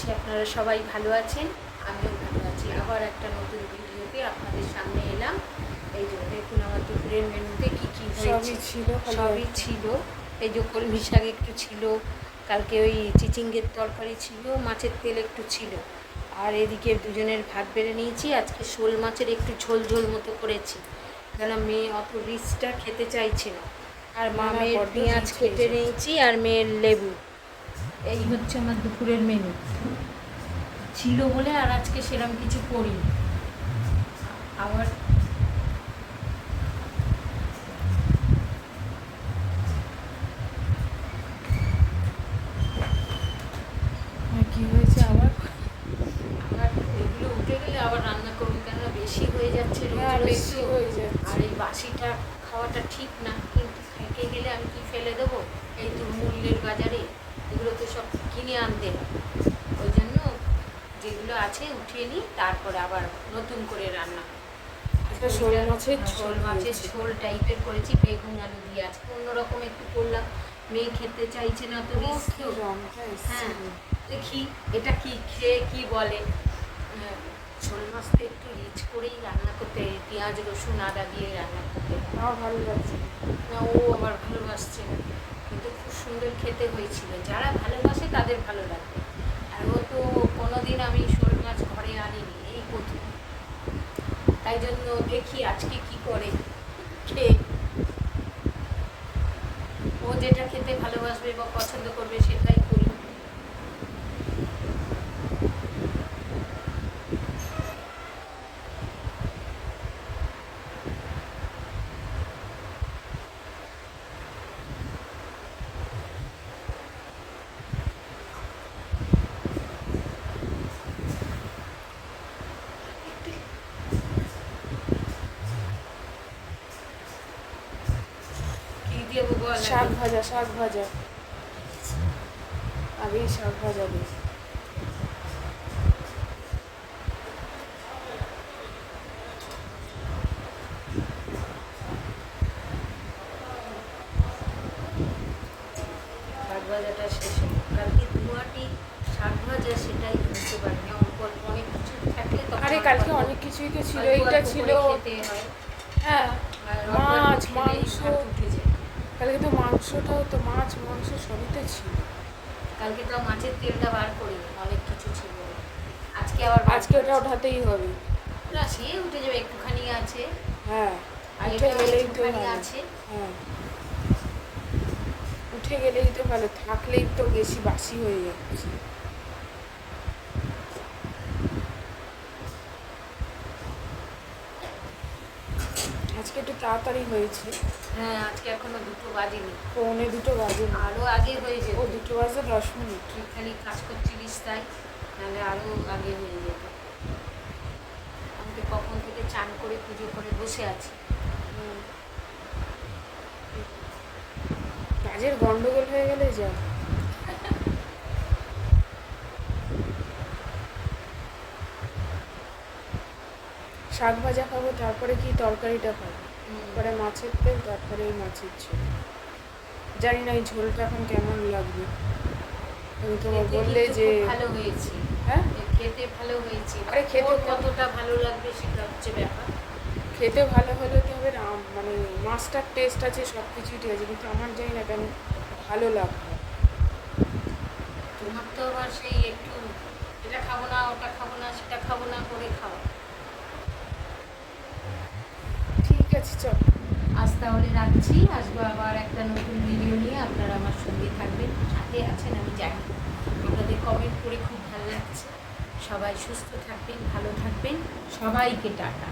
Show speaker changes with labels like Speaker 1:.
Speaker 1: করছি আপনারা সবাই ভালো আছেন, আমিও ভালো আছি। আবার একটা নতুন ভিডিওতে আপনাদের সামনে এলাম। এই যে দেখুন আমার দুপুরের মেনুতে কী কী হয়েছে। সবই ছিল। এই যে কলমি শাক একটু ছিল, কালকে ওই চিচিঙ্গের তরকারি ছিল, মাছের তেল একটু ছিল, আর এদিকে দুজনের ভাত বেড়ে নিয়েছি। আজকে শোল মাছের একটু ঝোল ঝোল মতো করেছি, কেন মেয়ে অত রিচটা খেতে চাইছে না। আর মামের পেঁয়াজ কেটে নিয়েছি, আর মেয়ের লেবু। এই হচ্ছে আমার দুপুরের মেনু ছিল বলে আর আজকে সেরকম কিছু করিনি। আবার
Speaker 2: কি হয়েছে আবার
Speaker 1: আবার এগুলো উঠে গেলে আবার রান্না করবো, কেন বেশি হয়ে যাচ্ছে,
Speaker 2: বেশি হয়ে যাচ্ছে।
Speaker 1: আর এই বাসিটা খাওয়াটা ঠিক না, কিন্তু থেকে গেলে আমি কি ফেলে দেবো? এই তো মূল্যের বাজারে এগুলো তো সব কিনে আনতে হয়, ওই জন্য যেগুলো আছে উঠিয়ে নিই, তারপরে আবার নতুন করে রান্না। শোল মাছের ঝোল টাইপের করেছি, বেগুন আলু দিয়ে। আজকে অন্যরকম একটু করলাম, মেয়ে খেতে চাইছে না তো রিচ তো। হ্যাঁ, দেখি এটা কি খেয়ে কি বলে। শোল মাছটা একটু রিচ করেই রান্না করতে, পেঁয়াজ রসুন আদা দিয়ে রান্না করতে
Speaker 2: ভালো লাগছে
Speaker 1: না। ও আবার ভালোবাসছে না, কিন্তু খুব সুন্দর খেতে হয়েছিল। যারা ভালোবাসে তাদের ভালো লাগবে। আর ও তো কোনোদিন আমি শোল মাছ ঘরে আনিনি, এই প্রথম। তাই জন্য দেখি আজকে কি করে খেয়ে। ও যেটা খেতে ভালোবাসবে বা পছন্দ করবে সেটাই করি।
Speaker 2: শাক ভাজা আগেই শাক ভাজা দিই।
Speaker 1: শাক ভাজাটা শেষ হলো। কালকে দুয়াটি শাক ভাজা, সেটাই বুঝতে পারি না। অল্প অল্প অনেক কিছু থাকলে তো।
Speaker 2: আরে কালকে অনেক কিছুই তো ছিল, এইটা ছিল। হ্যাঁ, মাছ মাংস
Speaker 1: উঠে যায়।
Speaker 2: কালকে তো মাংসটাও তো, মাছ মাংস সবই তো ছিল।
Speaker 1: কালকে তো মাছের তেলটা বার করিনি, অনেক কিছু ছিল।
Speaker 2: আজকে ওটা ওঠাতেই হবে।
Speaker 1: না, সে উঠে যাবে, একটুখানি আছে।
Speaker 2: হ্যাঁ,
Speaker 1: আর
Speaker 2: উঠে গেলেই তো
Speaker 1: একটুখানি
Speaker 2: ভালো।
Speaker 1: আছে।
Speaker 2: হ্যাঁ, উঠে গেলেই তো ভালো, থাকলেই তো বেশি বাসি হয়ে যাচ্ছে। আজকে একটু তাড়াতাড়ি হয়েছে।
Speaker 1: হ্যাঁ, আজকে এখনো 2টো বাজেনি,
Speaker 2: 1:45 বাজে।
Speaker 1: আরও আগে হয়ে যেত।
Speaker 2: ও 2 বাজে 10 মিনিট।
Speaker 1: তুই খালি কাজ করছিলিস তাই, নাহলে আরও আগে হয়ে যেত। আমি তো কখন থেকে চান করে পুজো করে বসে আছি।
Speaker 2: কাজের গন্ডগোল হয়ে গেলে যা। শাক ভাজা খাবো, তারপরে কি তরকারিটা খাবো, তারপরে মাছের তেল, তারপরে এই মাছের ঝোল। জানি না এই ঝোলটা এখন কেমন লাগবে। তুমি তোমার বললে যে
Speaker 1: ভালো হয়েছে।
Speaker 2: হ্যাঁ,
Speaker 1: খেতে ভালো হয়েছে।
Speaker 2: আরে খেতে
Speaker 1: কতটা ভালো লাগবে সেটা হচ্ছে ব্যাপার।
Speaker 2: খেতে ভালো হলে তো হবে না, মানে মাছটার টেস্ট আছে, সব কিছুই ঠিক আছে, কিন্তু আমার জানি না কেন ভালো লাগবে।
Speaker 1: তোমার তো আবার সেই একটু এটা খাবো না, ওটা খাবো না, সেটা খাবো না করে খাওয়া।
Speaker 2: ঠিক আছে, চল।
Speaker 1: আজ তাহলে রাখছি, আসবো আবার একটা নতুন ভিডিও নিয়ে। আপনারা আমার সঙ্গে থাকবেন, সাথে আছেন আমি জানি। আপনাদের কমেন্ট করে খুব ভালো লাগছে। সবাই সুস্থ থাকবেন, ভালো থাকবেন। সবাইকে টাটা।